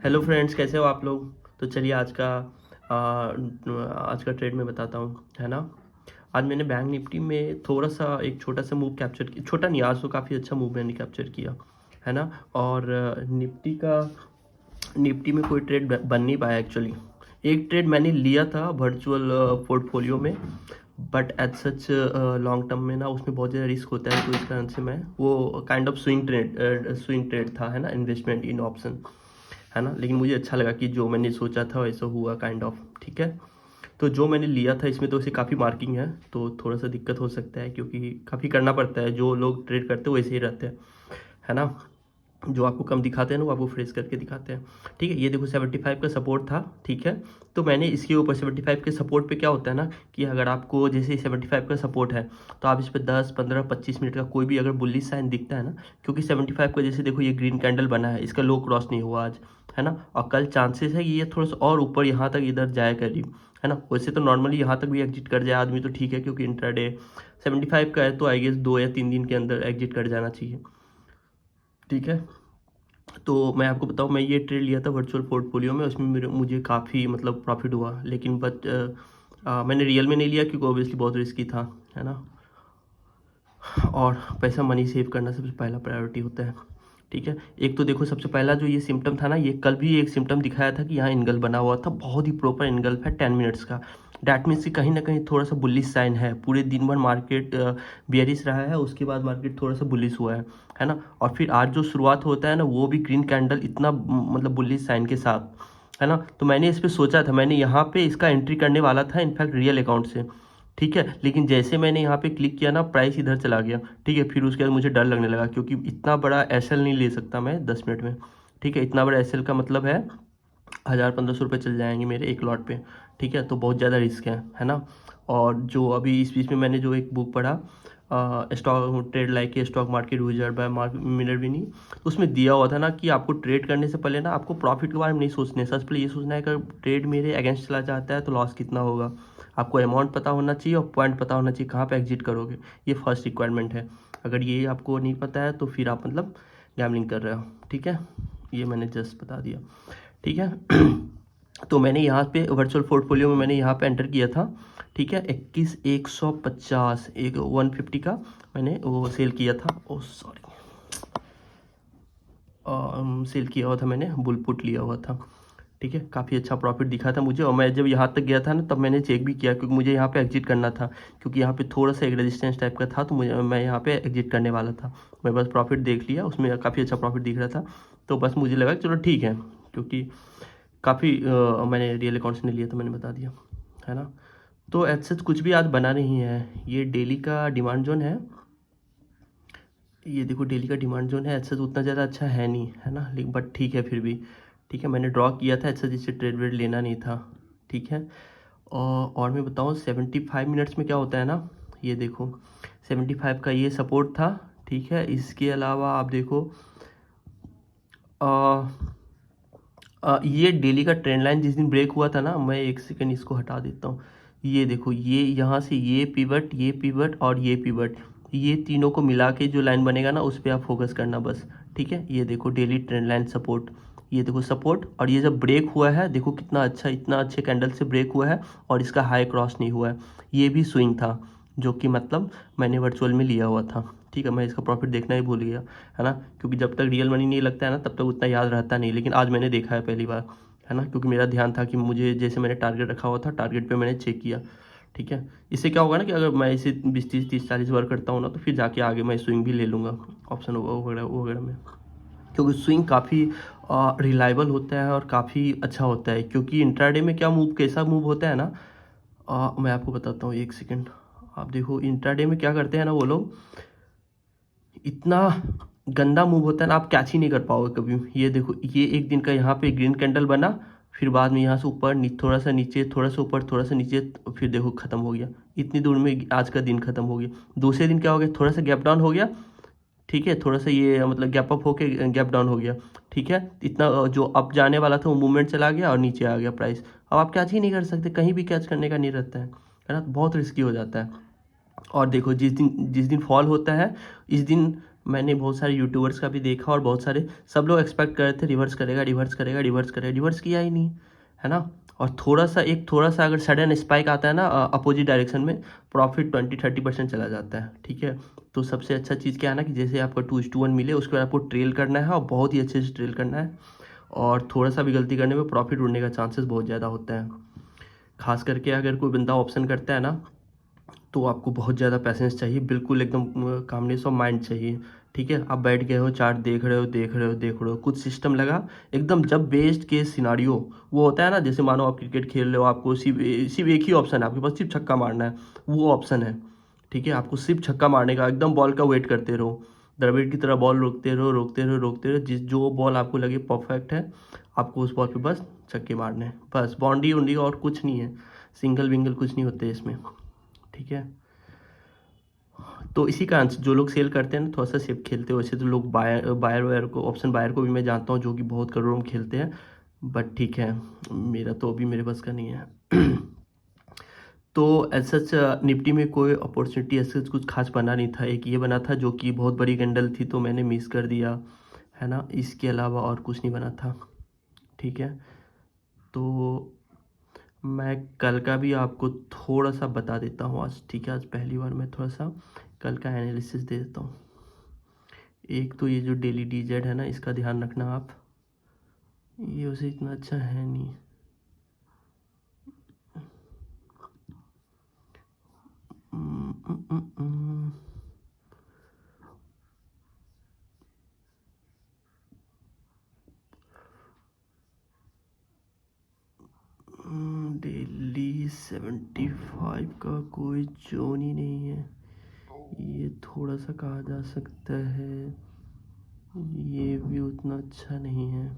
Hello friends, कैसे हो आप लोग। तो चलिए आज का ट्रेड में बताता हूँ, है ना। आज मैंने बैंक निफ्टी में थोड़ा सा एक छोटा सा मूव कैप्चर किया। छोटा नहीं, आज तो काफ़ी अच्छा मूव मैंने कैप्चर किया, है ना। और निफ्टी में कोई ट्रेड बन नहीं पाया एक्चुअली। एक ट्रेड मैंने लिया था वर्चुअल पोर्टफोलियो में, but as such long term में ना उसमें बहुत ज़्यादा रिस्क होता है, तो इस कारण से मैं वो काइंड ऑफ स्विंग ट्रेड था, है ना, इन्वेस्टमेंट इन ऑप्शन, है ना। लेकिन मुझे अच्छा लगा कि जो मैंने सोचा था वैसा हुआ काइंड ऑफ, ठीक है। तो जो मैंने लिया था इसमें तो इसे काफ़ी मार्किंग है, तो थोड़ा सा दिक्कत हो सकता है क्योंकि काफ़ी करना पड़ता है। जो लोग ट्रेड करते हैं वैसे ही रहते हैं, है ना। जो आपको कम दिखाते हैं ना वो आपको फ्रेश करके दिखाते हैं, ठीक है। ये देखो 75 का सपोर्ट था, ठीक है। तो मैंने इसके ऊपर 75 के सपोर्ट पे क्या होता है ना कि अगर आपको जैसे 75 का सपोर्ट है तो आप इस पर 10 15 25 मिनट का कोई भी अगर बुलिश साइन दिखता है ना, क्योंकि 75 का जैसे देखो ये ग्रीन कैंडल बना है, इसका लो क्रॉस नहीं हुआ आज, है ना। और कल चांसेस है कि ये थोड़ा सा और ऊपर यहाँ तक इधर जाए करीब, है ना। वैसे तो नॉर्मली यहाँ तक भी एग्जिट कर जाए आदमी तो ठीक है, क्योंकि इंट्राडे 75 का है तो आई गेस 2 या 3 दिन के अंदर एग्जिट कर जाना चाहिए, ठीक है। तो मैं आपको बताऊँ, मैं ये ट्रेड लिया था वर्चुअल पोर्टफोलियो में, उसमें मुझे काफ़ी मतलब प्रॉफिट हुआ, लेकिन मैंने रियल में नहीं लिया क्योंकि ऑब्वियसली बहुत रिस्की था, है ना। और पैसा मनी सेव करना सबसे पहला प्रायोरिटी होता है, ठीक है। एक तो देखो सबसे पहला जो ये सिम्टम था ना, ये कल भी एक सिम्टम दिखाया था कि यहाँ इनगल बना हुआ था, बहुत ही प्रॉपर इनगल्फ है 10 मिनट्स का। डैट मीन्स कि कहीं ना कहीं थोड़ा सा बुलिश साइन है। पूरे दिन भर मार्केट बियरिश रहा है, उसके बाद मार्केट थोड़ा सा बुलिश हुआ है ना। और फिर आज जो शुरुआत होता है ना वो भी ग्रीन कैंडल इतना मतलब बुलिश साइन के साथ, है ना। तो मैंने इस पर सोचा था, मैंने यहाँ पे इसका एंट्री करने वाला था इनफैक्ट रियल अकाउंट से, ठीक है। लेकिन जैसे मैंने यहाँ पे क्लिक किया ना प्राइस इधर चला गया, ठीक है। फिर उसके बाद मुझे डर लगने लगा क्योंकि इतना बड़ा एसएल नहीं ले सकता मैं 10 मिनट में, ठीक है। इतना बड़ा एसएल का मतलब है 1000-1500 रुपये चल जाएंगे मेरे एक लॉट पे, ठीक है। तो बहुत ज़्यादा रिस्क है ना। और जो अभी इस बीच में मैंने जो एक बुक पढ़ा, स्टॉक ट्रेड लाइक के stock market wizard by Mark Minervini, तो उसमें दिया हुआ था ना कि आपको ट्रेड करने से पहले ना आपको प्रॉफिट के बारे में नहीं सोचना है। सबसे पहले ये सोचना है कि ट्रेड मेरे अगेंस्ट चला जाता है तो लॉस कितना होगा। आपको अमाउंट पता होना चाहिए और पॉइंट पता होना चाहिए कहाँ पे एग्जिट करोगे। ये फर्स्ट रिक्वायरमेंट है। अगर ये आपको नहीं पता है तो फिर आप मतलब गैमलिंग कर रहे हो, ठीक है। ये मैंने जस्ट बता दिया, ठीक है। तो मैंने यहाँ पे वर्चुअल पोर्टफोलियो में मैंने यहाँ पे एंटर किया था, ठीक है। 21,150 एक 150 का मैंने वो सेल किया था, ओ सॉरी, सेल किया हुआ था मैंने, बुल पुट लिया हुआ था, ठीक है। काफ़ी अच्छा प्रॉफिट दिखा था मुझे। और मैं जब यहाँ तक गया था ना तब मैंने चेक भी किया क्योंकि मुझे यहाँ पे एग्जिट करना था, क्योंकि यहाँ पे थोड़ा सा एक रेजिस्टेंस टाइप का था, तो मैं यहाँ पे एग्जिट करने वाला था। मैं बस प्रॉफिट देख लिया, उसमें काफ़ी अच्छा प्रॉफिट दिख रहा था, तो बस मुझे लगा कि चलो ठीक है, क्योंकि काफ़ी मैंने रियल अकाउंट से नहीं लिया, तो मैंने बता दिया, है ना। तो एज सच कुछ भी आज बना नहीं है। ये डेली का डिमांड जोन है, ये देखो डेली का डिमांड जोन है। एज सच उतना ज़्यादा अच्छा है नहीं, है ना, लेकिन बट ठीक है फिर भी, ठीक है। मैंने ड्रॉ किया था, एज सच जिससे ट्रेड वेड लेना नहीं था, ठीक है। और मैं बताऊँ 75 मिनट्स में क्या होता है ना, ये देखो 75 का ये सपोर्ट था, ठीक है। इसके अलावा आप देखो ये डेली का ट्रेंड लाइन जिस दिन ब्रेक हुआ था ना, मैं एक सेकंड इसको हटा देता हूँ। ये देखो ये यहाँ से ये पिवट और ये पिवट, ये तीनों को मिला के जो लाइन बनेगा ना उस पर आप फोकस करना बस, ठीक है। ये देखो डेली ट्रेंड लाइन सपोर्ट, ये देखो सपोर्ट, और ये जब ब्रेक हुआ है देखो कितना अच्छा, इतना अच्छे कैंडल से ब्रेक हुआ है और इसका हाई क्रॉस नहीं हुआ है। ये भी स्विंग था, जो कि मतलब मैंने वर्चुअल में लिया हुआ था, ठीक है। मैं इसका प्रॉफिट देखना ही भूल गया, है ना, क्योंकि जब तक रियल मनी नहीं लगता है ना तब तक उतना याद रहता नहीं। लेकिन आज मैंने देखा है पहली बार, है ना, क्योंकि मेरा ध्यान था कि मुझे जैसे मैंने टारगेट रखा हुआ था टारगेट पे मैंने चेक किया, ठीक है। इससे क्या होगा ना कि अगर मैं इसे 20 30 30 40 बार करता हूँ ना तो फिर जाके आगे मैं स्विंग भी ले लूँगा ऑप्शन वगैरह वगैरह में, क्योंकि स्विंग काफ़ी रिलायबल होता है और काफ़ी अच्छा होता है। क्योंकि इंट्राडे में क्या मूव कैसा मूव होता है ना, मैं आपको बताता हूँ एक सेकेंड। आप देखो इंट्राडे में क्या करते हैं ना वो लोग, इतना गंदा मूव होता है ना, आप कैच ही नहीं कर पाओगे कभी। ये देखो ये एक दिन का यहाँ पे ग्रीन कैंडल बना, फिर बाद में यहाँ से ऊपर थोड़ा सा नीचे, थोड़ा सा ऊपर, थोड़ा सा नीचे, फिर देखो ख़त्म हो गया। इतनी दूर में आज का दिन ख़त्म हो गया। दूसरे दिन क्या हो गया, थोड़ा सा गैप डाउन हो गया, ठीक है। थोड़ा सा ये मतलब गैप अप होके गैप डाउन हो गया, ठीक है। इतना जो अप जाने वाला था वो मूवमेंट चला गया और नीचे आ गया प्राइस। अब आप कैच ही नहीं कर सकते, कहीं भी कैच करने का नहीं रहता है ना, बहुत रिस्की हो जाता है। और देखो जिस दिन फॉल होता है इस दिन मैंने बहुत सारे यूट्यूबर्स का भी देखा और बहुत सारे सब लोग एक्सपेक्ट कर रहे थे रिवर्स करेगा, रिवर्स करेगा, रिवर्स करेगा, रिवर्स किया ही नहीं, है ना। और थोड़ा सा अगर सडन स्पाइक आता है ना अपोजिट डायरेक्शन में, प्रॉफिट 20-30% चला जाता है, ठीक है। तो सबसे अच्छा चीज़ क्या है ना कि जैसे आपका 2:1 मिले उसके बाद आपको ट्रेल करना है और बहुत ही अच्छे से ट्रेल करना है, और थोड़ा सा भी गलती करने में प्रॉफिट उड़ने का चांसेस बहुत ज़्यादा होता है। खास करके अगर कोई बंदा ऑप्शन करता है ना, तो आपको बहुत ज़्यादा पैसेंस चाहिए, बिल्कुल एकदम कामनेस ऑफ माइंड चाहिए, ठीक है। आप बैठ गए हो, चार्ट देख रहे हो, देख रहे हो, देख रहे हो, कुछ सिस्टम लगा एकदम, जब बेस्ट केस सिनारियो वो होता है ना, जैसे मानो आप क्रिकेट खेल रहे हो, आपको सिर्फ एक ही ऑप्शन है आपके पास, सिर्फ छक्का मारना है, वो ऑप्शन है, ठीक है। आपको सिर्फ छक्का मारने का, एकदम बॉल का वेट करते रहो, द्रविड़ की तरह बॉल रोकते रहो, रोकते रहो, रोकते रहो, जो बॉल आपको लगे परफेक्ट है, आपको उस बॉल पे बस छक्के मारने हैं, बस बाउंड्री उंड्री और कुछ नहीं है, सिंगल विंगल कुछ नहीं होते इसमें, ठीक है। तो इसी कारण से जो लोग सेल करते हैं ना, थोड़ा सा सेफ खेलते हैं, वैसे तो लोग बायर वायर को, ऑप्शन बायर को भी मैं जानता हूँ जो कि बहुत करोड़ों में खेलते हैं, बट ठीक है, मेरा तो अभी मेरे बस का नहीं है। तो ऐसा निफ्टी में कोई अपॉर्चुनिटी ऐसे कुछ खास बना नहीं था, एक ये बना था जो कि बहुत बड़ी कैंडल थी तो मैंने मिस कर दिया, है ना, इसके अलावा और कुछ नहीं बना था, ठीक है। तो मैं कल का भी आपको थोड़ा सा बता देता हूँ आज, ठीक है। आज पहली बार मैं थोड़ा सा कल का एनालिसिस दे देता हूँ। एक तो ये जो डेली डीजेड है ना, इसका ध्यान रखना आप, ये उसे इतना अच्छा है नहीं। डेली 75 का कोई जोन ही नहीं है, ये थोड़ा सा कहा जा सकता है, ये भी उतना अच्छा नहीं है,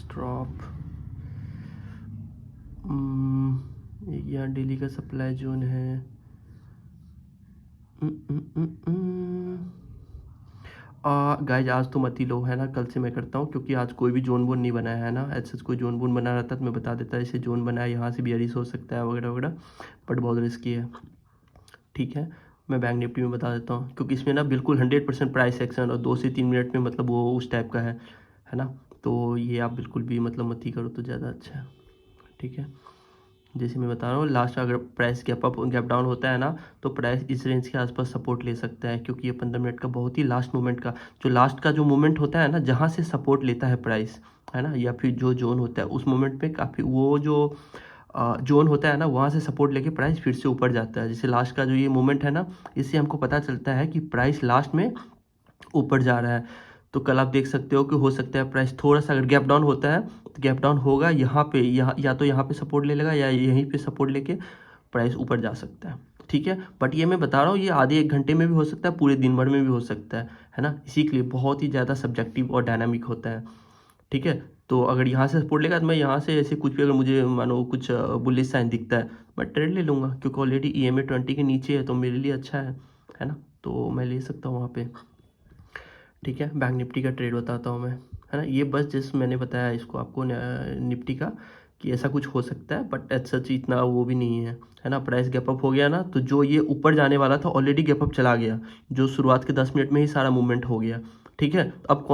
ड्रॉप। एक यहाँ डेली का सप्लाई जोन है, गाइज आज तो मत ही लो, है ना, कल से मैं करता हूँ, क्योंकि आज कोई भी जोन बोन नहीं बनाया है ना, ऐसे कोई जोन बोन बना रहता तो मैं बता देता, ऐसे जोन बनाया यहाँ से भी एरिस हो सकता है वगैरह वगैरह, बट बहुत रिस्की है, ठीक है। मैं बैंक निफ्टी में बता देता हूँ, क्योंकि इसमें ना बिल्कुल 100% प्राइस एक्शन और 2 से 3 मिनट में मतलब वो उस टाइप का है ना, तो ये आप बिल्कुल भी मतलब मत ही करो तो ज़्यादा अच्छा है, ठीक है। जैसे मैं बता रहा हूँ, लास्ट अगर price gap up gap down होता है ना, तो प्राइस इस रेंज के आसपास सपोर्ट ले सकता है, क्योंकि ये 15 मिनट का बहुत ही लास्ट मोमेंट का जो मोमेंट होता है ना, जहाँ से सपोर्ट लेता है प्राइस, है ना, या फिर जो जोन होता है उस मोमेंट पे काफ़ी वो जो जोन होता है ना, वहाँ से सपोर्ट लेके प्राइस फिर से ऊपर जाता है। जैसे लास्ट का जो ये मोमेंट है ना, इससे हमको पता चलता है कि प्राइस लास्ट में ऊपर जा रहा है। तो कल आप देख सकते हो कि हो सकता है प्राइस थोड़ा सा अगर गैप डाउन होता है तो गैप डाउन होगा यहाँ पे, यहाँ या तो यहाँ पे सपोर्ट ले लेगा या यहीं पे सपोर्ट लेके प्राइस ऊपर जा सकता है, ठीक है। बट ये मैं बता रहा हूँ, ये आधे एक घंटे में भी हो सकता है, पूरे दिन भर में भी हो सकता है ना, इसी के लिए बहुत ही ज़्यादा सब्जेक्टिव और डायनामिक होता है, ठीक है। तो अगर यहाँ से सपोर्ट लेगा तो मैं यहाँ से ऐसे कुछ भी, अगर मुझे मानो कुछ बुलिश साइन दिखता है, मैं ट्रेड ले लूँगा, क्योंकि ऑलरेडी EMA 20 के नीचे है तो मेरे लिए अच्छा है ना, तो मैं ले सकता हूँ वहाँ पे, ठीक है। बैंक निफ्टी का ट्रेड बताता हूँ मैं, है ना, ये बस जैसे मैंने बताया इसको आपको निफ्टी का, कि ऐसा कुछ हो सकता है, बट एज सच इतना वो भी नहीं है ना। प्राइस गैप अप हो गया ना, तो जो ये ऊपर जाने वाला था ऑलरेडी गैप अप चला गया, जो शुरुआत के 10 मिनट में ही सारा मूवमेंट हो गया, ठीक है। अब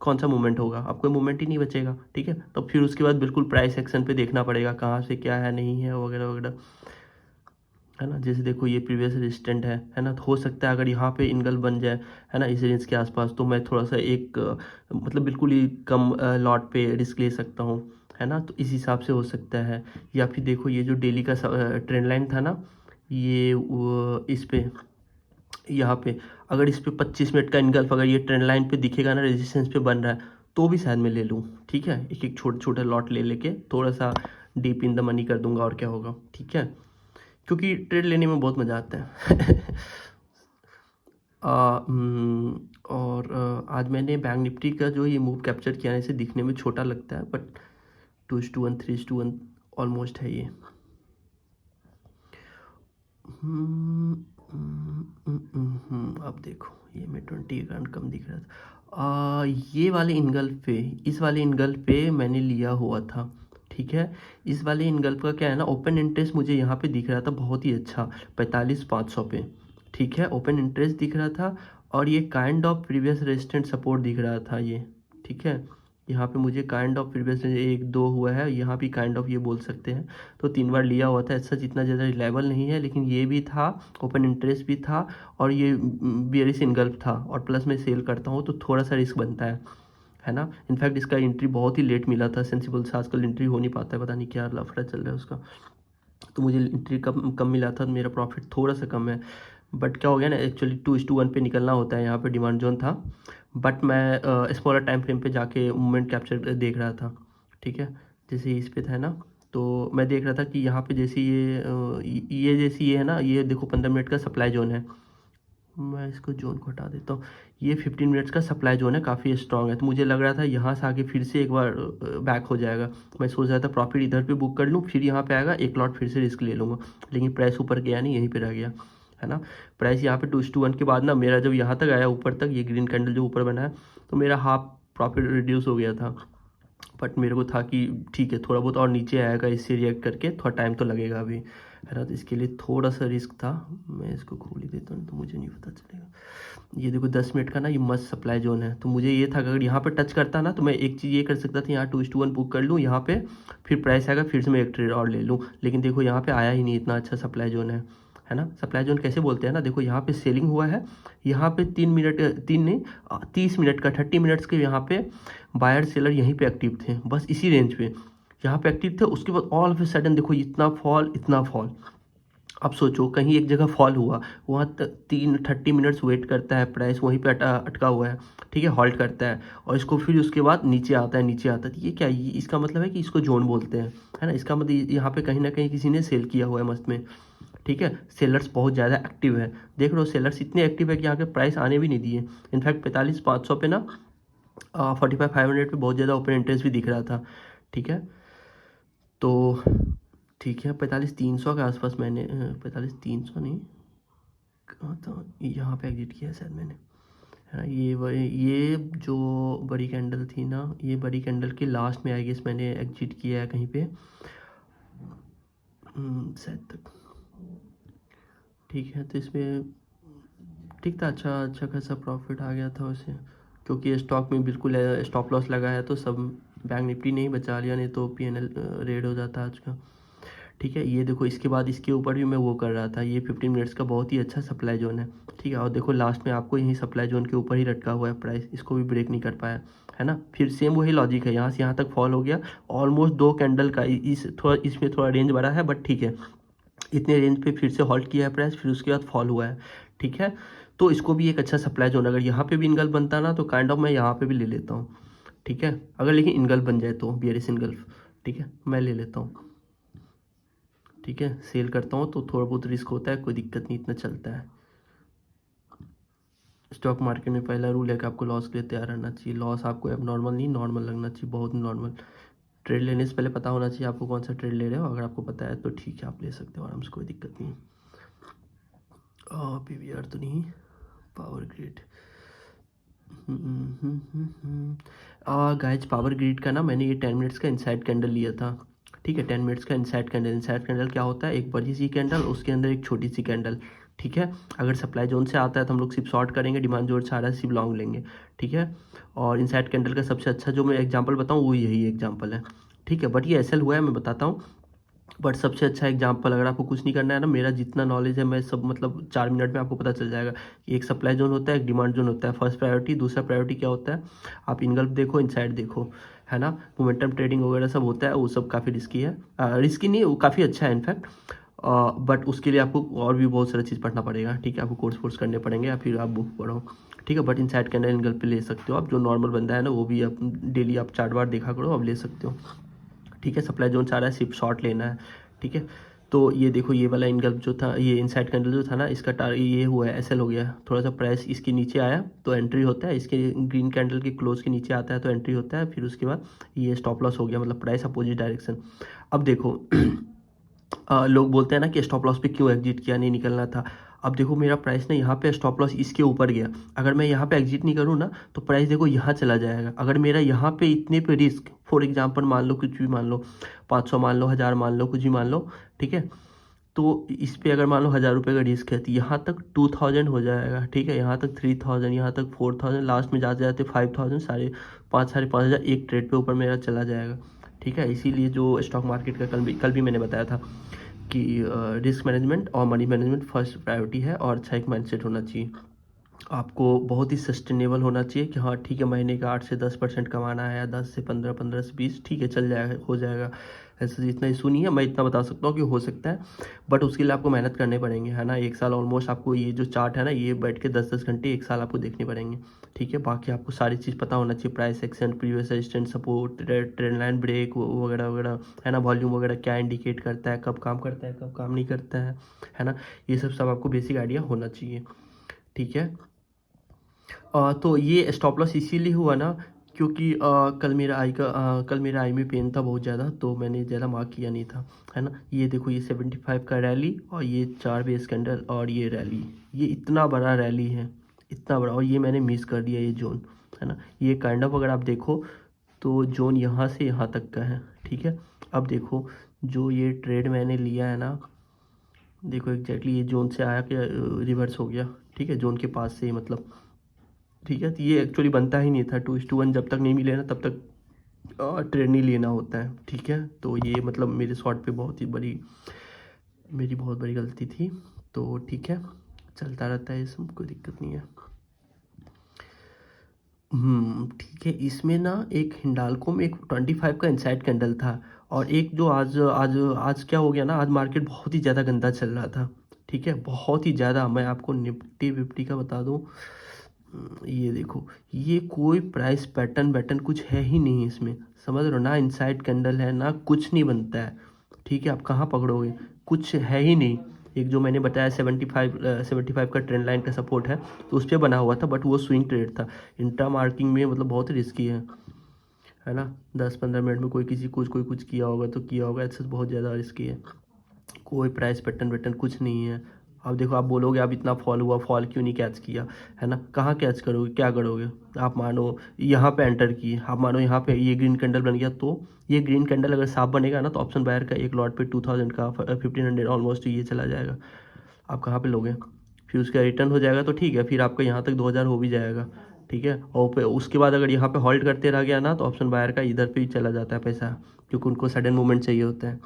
कौन सा मूवमेंट होगा, अब कोई मूवमेंट ही नहीं बचेगा, ठीक है। तो फिर उसके बाद बिल्कुल प्राइस एक्शन पे देखना पड़ेगा कहाँ से क्या है नहीं है वगैरह वगैरह, है ना। जैसे देखो ये प्रीवियस रेजिस्टेंट है ना, तो हो सकता है अगर यहाँ पे इनगल बन जाए, है ना, इस रेंज के आसपास, तो मैं थोड़ा सा एक मतलब बिल्कुल ही कम लॉट पे रिस्क ले सकता हूँ, है ना, तो इस हिसाब से हो सकता है। या फिर देखो ये जो डेली का ट्रेंड लाइन था ना, ये इस पे यहाँ पे अगर इस पे 25 मिनट का इनगल्फ अगर ये ट्रेंड लाइन पे दिखेगा ना, रेजिस्टेंस पे बन रहा है, तो भी शायद मैं ले लूँ, ठीक है। एक एक छोटे छोटे लॉट ले लेके थोड़ा सा डीप इन द मनी कर दूंगा, और क्या होगा, ठीक है, क्योंकि ट्रेड लेने में बहुत मज़ा आता है। और आज मैंने बैंक निफ्टी का जो ये मूव कैप्चर किया है, इसे दिखने में छोटा लगता है, बट 2:1 3:1 ऑलमोस्ट है ये। अब देखो ये मैं 20 के कारण कम दिख रहा था, ये वाले इनगल्फ पे, इस वाले इनगल्फ पे मैंने लिया हुआ था, ठीक है। इस वाले इनगल्फ का क्या है ना, ओपन इंटरेस्ट मुझे यहाँ पे दिख रहा था बहुत ही अच्छा, 45,500 पे, ठीक है, ओपन इंटरेस्ट दिख रहा था और ये kind of previous resistant support दिख रहा था ये, ठीक है। यहाँ पे मुझे काइंड ऑफ प्रीवियस 1-2 हुआ है, यहाँ भी काइंड ऑफ ये बोल सकते हैं। तो 3 बार लिया हुआ था, ऐसा जितना ज़्यादा रिलायबल नहीं है, लेकिन ये भी था, ओपन इंटरेस्ट भी था और ये बेयरिश इनगल्फ था और प्लस में सेल करता हूँ तो थोड़ा सा रिस्क बनता है ना। इनफैक्ट इसका एंट्री बहुत ही लेट मिला था, सेंसिबल से आजकल एंट्री हो नहीं पाता है, पता नहीं क्या लफड़ा चल रहा है उसका। तो मुझे एंट्री कम मिला था, मेरा प्रॉफिट थोड़ा सा कम है। बट क्या हो गया ना, एक्चुअली 2:1 पे निकलना होता है, यहाँ पे डिमांड जोन था, बट मैं स्मॉलर टाइम फ्रेम पे जाके मूवमेंट कैप्चर देख रहा था, ठीक है। जैसे इस पे था ना, तो मैं देख रहा था कि यहाँ पे जैसे ये जैसे ये है ना, ये देखो 15 मिनट का सप्लाई जोन है, मैं इसको जोन को हटा देता हूँ। ये 15 मिनट्स का सप्लाई जोन है, काफ़ी स्ट्रॉन्ग है। तो मुझे लग रहा था यहाँ से आगे फिर से एक बार बैक हो जाएगा। मैं सोच रहा था प्रॉफिट इधर पे बुक कर लूँ, फिर यहाँ पे आएगा, एक लॉट फिर से रिस्क ले लूँगा, लेकिन प्राइस ऊपर गया नहीं, यहीं पे रह गया, है ना। प्राइस यहाँ पे 2:1 के बाद ना मेरा जब यहाँ तक आया ऊपर तक, ये ग्रीन कैंडल जो ऊपर बना है, तो मेरा हाफ प्रॉफिट रिड्यूस हो गया था। बट मेरे को था कि ठीक है, थोड़ा बहुत और नीचे आएगा, इससे रिएक्ट करके थोड़ा टाइम तो लगेगा अभी, है ना। तो इसके लिए थोड़ा सा रिस्क था। मैं इसको खोल ही देता हूँ तो मुझे नहीं पता चलेगा। ये देखो 10 मिनट का ना, ये मस्त सप्लाई जोन है। तो मुझे ये था कि अगर यहाँ पे टच करता ना, तो मैं एक चीज़ ये कर सकता था, यहाँ 2:1 बुक कर लूँ यहाँ पे, फिर प्राइस आएगा, फिर से मैं एक ट्रेड और ले लूँ। लेकिन देखो यहाँ पे आया ही नहीं, इतना अच्छा सप्लाई जोन है ना। सप्लाई जोन कैसे बोलते हैं ना, देखो यहाँ पे सेलिंग हुआ है, यहाँ पे 30 मिनट का 30 मिनट्स के यहाँ पे बायर सेलर यहीं पे एक्टिव थे, बस इसी रेंज पे यहाँ पे एक्टिव थे। उसके बाद ऑल ऑफ ए सडन देखो इतना फॉल, इतना फॉल। अब सोचो कहीं एक जगह फॉल हुआ, वहाँ 30 मिनट्स वेट करता है प्राइस, वहीं पे अटका हुआ है, ठीक है, हॉल्ट करता है, और इसको फिर उसके बाद नीचे आता है, नीचे आता है। ये क्या, ये इसका मतलब है कि इसको जोन बोलते हैं, है ना। इसका मतलब यहाँ पे कहीं ना कहीं किसी ने सेल किया हुआ है मस्त में, ठीक है। सेलर्स बहुत ज़्यादा एक्टिव है, देख लो सेलर्स इतने एक्टिव है कि यहाँ के प्राइस आने भी नहीं दिए। इनफैक्ट 45,500 पे ना 45,500 पे बहुत ज़्यादा ओपन इंटरेस्ट भी दिख रहा था, ठीक है। तो ठीक है, 45,300 के आसपास मैंने 45,300 नहीं, कहाँ था, यहाँ पे एग्जिट किया है शायद मैंने, है ना। ये जो बड़ी कैंडल थी ना, ये बड़ी कैंडल के लास्ट में आई गेस मैंने एग्जिट किया है कहीं पे, शायद तक, ठीक है। तो इसमें ठीक था, अच्छा खासा प्रॉफिट आ गया था उसे, क्योंकि स्टॉक में बिल्कुल स्टॉप लॉस लगा है, तो सब बैंक निफ्टी नहीं बचा लिया, नहीं तो PNL रेड हो जाता आज का, ठीक है। ये देखो इसके बाद इसके ऊपर भी मैं वो कर रहा था, ये 15 मिनट्स का बहुत ही अच्छा सप्लाई जोन है, ठीक है। और देखो लास्ट में आपको यही सप्लाई जोन के ऊपर ही लटका हुआ है प्राइस, इसको भी ब्रेक नहीं कर पाया, है ना। फिर सेम वही लॉजिक है, यहाँ से यहाँ तक फॉल हो गया, ऑलमोस्ट 2 कैंडल का, इसमें थोड़ा रेंज बढ़ा है, बट ठीक है, इतने रेंज पे फिर से हॉल्ट किया है प्राइस, फिर उसके बाद फॉल हुआ है, ठीक है। तो इसको भी एक अच्छा सप्लाई जोन, अगर यहाँ पे भी इनगल्फ बनता ना, तो काइंड ऑफ मैं यहाँ पे भी ले लेता हूँ, ठीक है। अगर लेकिन इनगल्फ बन जाए तो बियरिश इनगल्फ, ठीक है, मैं ले लेता हूँ, ठीक है। सेल करता हूँ तो थोड़ा बहुत रिस्क होता है, कोई दिक्कत नहीं, इतना चलता है। स्टॉक मार्केट में पहला रूल है कि आपको लॉस के लिए तैयार रहना चाहिए। लॉस आपको अब नॉर्मल नहीं, नॉर्मल लगना चाहिए, बहुत नॉर्मल। ट्रेड लेने से पहले पता होना चाहिए आपको कौन सा ट्रेड ले रहे हो, अगर आपको पता है तो ठीक है, आप ले सकते हो आराम से, कोई दिक्कत नहीं। PVR तो नहीं, power grid, guys power grid का ना मैंने ये 10 मिनट्स का इनसाइड कैंडल लिया था, ठीक है। 10 मिनट्स का इनसाइड कैंडल, इनसाइड कैंडल क्या होता है, एक बड़ी सी कैंडल, उसके अंदर एक छोटी सी कैंडल, ठीक है। अगर सप्लाई जोन से आता है तो हम लोग सिर्फ शॉर्ट करेंगे, डिमांड जोन से आ रहा है सिर्फ लॉन्ग लेंगे, ठीक है। और इनसाइड कैंडल का सबसे अच्छा जो मैं एग्जांपल बताऊँ वो यही एग्जांपल है, ठीक है। बट ये एसएल हुआ है, मैं बताता हूँ। बट सबसे अच्छा एग्जांपल, अगर आपको कुछ नहीं करना है ना, मेरा जितना नॉलेज है मैं सब मतलब 4 मिनट में आपको पता चल जाएगा। एक सप्लाई जोन होता है, एक डिमांड जोन होता है, फर्स्ट प्रायोरिटी, दूसरा प्रायोरिटी क्या होता है, आप इनगल्फ देखो, इनसाइड देखो, है ना। मोमेंटम ट्रेडिंग वगैरह सब होता है, वो सब काफ़ी रिस्की है, रिस्की नहीं, वो काफ़ी अच्छा है इनफैक्ट। बट उसके लिए आपको और भी बहुत सारा चीज़ पढ़ना पड़ेगा, ठीक है। आपको कोर्स करने पड़ेंगे या फिर आप बुक पढ़ो, ठीक है। बट इनसाइड कैंडल इनगल्फ पे ले सकते हो आप, जो नॉर्मल बंदा है ना, वो भी आप डेली आप 4 बार देखा करो, आप ले सकते हो, ठीक है। सप्लाई जोन से आ रहा है, सिर्फ शॉर्ट लेना है, ठीक है। तो ये देखो ये वाला इनगल्फ जो था, ये इनसाइड कैंडल जो था ना, इसका ये हुआ है, एसएल हो गया, थोड़ा सा प्राइस इसके नीचे आया तो एंट्री होता है, इसके ग्रीन कैंडल के क्लोज के नीचे आता है तो एंट्री होता है, फिर उसके बाद ये स्टॉप लॉस हो गया, मतलब प्राइस अपोजिट डायरेक्शन। अब देखो लोग बोलते हैं ना कि स्टॉप लॉस पे क्यों एग्जिट किया, नहीं निकलना था। अब देखो मेरा प्राइस ना यहाँ पे स्टॉप लॉस इसके ऊपर गया, अगर मैं यहाँ पे एग्जिट नहीं करूँ ना, तो प्राइस देखो यहाँ चला जाएगा। अगर मेरा यहाँ पे इतने पे रिस्क, फॉर एग्जांपल मान लो कुछ भी मान लो, 500 मान लो, 1000 मान लो, कुछ भी मान लो, ठीक है। तो इस पे अगर मान लो 1000 रुपये का रिस्क है तो यहाँ तक 2000 हो जाएगा, ठीक है, यहाँ तक 3000, यहाँ तक 4000, लास्ट में जाते जाते 5000, साढ़े पाँच हज़ार एक ट्रेड पे ऊपर मेरा चला जाएगा, ठीक है। इसीलिए जो स्टॉक मार्केट का कल भी मैंने बताया था कि रिस्क मैनेजमेंट और मनी मैनेजमेंट फर्स्ट प्रायोरिटी है, और अच्छा एक माइंडसेट होना चाहिए आपको, बहुत ही सस्टेनेबल होना चाहिए कि हाँ ठीक है, महीने का 8 से 10% कमाना है, या 10 से 15, 15 से 20, ठीक है, चल जाएगा, हो जाएगा। ऐसा इतना इशू नहीं है, मैं इतना बता सकता हूँ कि हो सकता है, बट उसके लिए आपको मेहनत करने पड़ेंगे, है ना। 1 साल ऑलमोस्ट आपको ये जो चार्ट है ना, ये बैठ के 10-10 घंटे 1 साल आपको देखने पड़ेंगे, ठीक है। बाकी आपको सारी चीज़ पता होना चाहिए, price action, previous resistance, support, trend line break वगैरह वगैरह, है ना। वॉल्यूम वगैरह क्या इंडिकेट करता है, कब काम करता है, कब काम नहीं करता है ना। ये सब आपको बेसिक आइडिया होना चाहिए, ठीक है। तो ये स्टॉप लॉस इसीलिए हुआ ना, क्योंकि कल मेरा आई में पेन था बहुत ज़्यादा, तो मैंने ज़्यादा मार्क किया नहीं था, है ना। ये देखो, ये 75 का रैली, और ये 4 बेस कैंडल, और ये रैली, ये इतना बड़ा रैली है, इतना बड़ा, और ये मैंने मिस कर दिया ये जोन, है ना। ये काइंड ऑफ अगर आप देखो तो जोन यहाँ से यहाँ तक का है, ठीक है। अब देखो, जो ये ट्रेड मैंने लिया है ना, देखो एग्जैक्टली ये जोन से आया कि रिवर्स हो गया, ठीक है, जोन के पास से ही, मतलब, ठीक है। तो ये एक्चुअली बनता ही नहीं था, 2:1 जब तक नहीं मिले ना तब तक ट्रेड नहीं लेना होता है, ठीक है। तो ये मतलब मेरे शॉट पे मेरी बहुत बड़ी गलती थी, तो ठीक है, चलता रहता है, इसमें कोई दिक्कत नहीं है। ठीक है। इसमें ना एक हिंडाल्को में एक 25 का इनसाइड कैंडल था, और एक जो आज आज आज क्या हो गया ना, आज मार्केट बहुत ही ज़्यादा गंदा चल रहा था, ठीक है, बहुत ही ज़्यादा। मैं आपको निफ्टी विफ्टी का बता दूँ, ये देखो, ये कोई प्राइस पैटर्न कुछ है ही नहीं इसमें, समझ रहे हो ना। इनसाइड कैंडल है ना, कुछ नहीं बनता है, ठीक है। आप कहाँ पकड़ोगे, कुछ है ही नहीं। एक जो मैंने बताया 75 का ट्रेंड लाइन का सपोर्ट है, तो उस पर बना हुआ था, बट वो स्विंग ट्रेड था। इंट्रा मार्किंग में मतलब बहुत रिस्की है ना। 10-15 मिनट में कोई कुछ किया होगा तो किया होगा, ऐसे बहुत ज़्यादा रिस्की है। कोई प्राइस पैटर्न कुछ नहीं है। अब देखो, आप बोलोगे अब इतना फॉल हुआ, फॉल क्यों नहीं कैच किया, है ना। कहाँ कैच करोगे, क्या करोगे। आप मानो यहाँ पे एंटर किए, आप मानो यहाँ पे ये ग्रीन कैंडल बन गया, तो ये ग्रीन कैंडल अगर साफ बनेगा ना, तो ऑप्शन बायर का एक लॉट पे 2000 का 1500 ऑलमोस्ट ये चला जाएगा। आप कहाँ पे लोगे, फिर उसका रिटर्न हो जाएगा तो ठीक है, फिर आपका यहाँ तक 2000 हो भी जाएगा, ठीक है। और उसके बाद अगर यहाँ पे हॉल्ट करते रह गया ना, तो ऑप्शन बायर का इधर पे ही चला जाता है पैसा, क्योंकि उनको सडन मूवमेंट चाहिए होता है,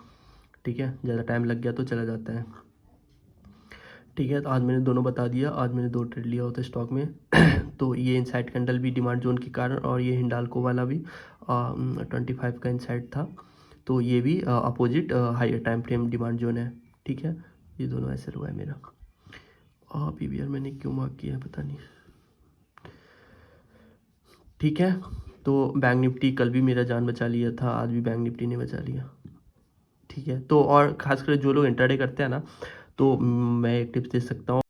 ठीक है। ज़्यादा टाइम लग गया तो चला जाता है, ठीक है। तो आज मैंने दोनों बता दिया, आज मैंने 2 ट्रेड लिया होता स्टॉक में तो ये इनसाइड कैंडल भी डिमांड जोन के कारण, और ये हिंडाल्को वाला भी 25 का इनसाइड था, तो ये भी opposite higher time frame demand zone है, ठीक है। ये दोनों ऐसे हुआ है मेरा। पीवीआर मैंने क्यों मार्क किया है पता नहीं, ठीक है। तो बैंक निफ्टी कल भी मेरा जान बचा लिया था, आज भी बैंक निफ्टी ने बचा लिया, ठीक है। तो और खासकर जो लोग इंट्राडे करते हैं ना, तो मैं एक टिप्स दे सकता हूँ।